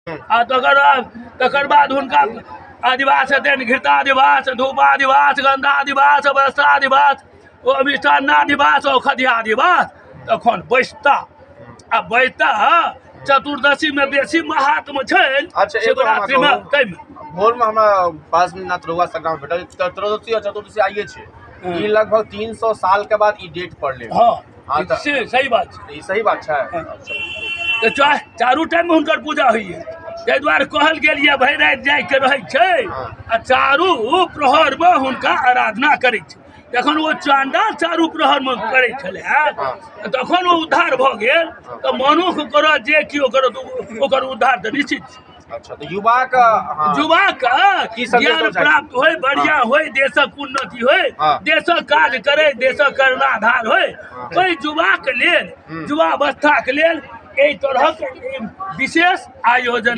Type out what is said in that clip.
आ तकर बाद हुनका आदिवास हेतनि घृतादिवास धूपादिवास गंधादिवास वस्त्रादिवास ओ मिष्टान्नादिवास औषधियादिवास तखन बैसता आ बैसता चतुर्दशी में बेसी महात्म छै। अच्छा, शिवरात्रि में भोर में हमरा 5 मिनट रहुआ संग्राम भेटल त्रयोदशी और चतुर्दशी आइए छै। ई लगभग 300 साल के बाद ई डेट पड़ले। हाँ सही बात छै, ई सही बात छै। तो चारू टाइम में हुनकर पूजा होइए ताहि दुआरे कहल गेल ये भरि राति जाग के रहै छै आ चारू प्रहर में हुनका आराधना करै छै। जखन वो चांदा चारू प्रहर में करै छलै तखन वो उद्धार भऽ गेल। तऽ मनुष्य करत जे केओ करत ओकर उद्धार तऽ निश्चित छै। अच्छा, तो युवा के ज्ञान प्राप्त होय, बढ़िया होय, देशक उन्नति होय, देशक काज करे, देशक कर्णाधार होय, ओहि युवा के लेल युवावस्था के लेल एहि तरहक विशेष आयोजन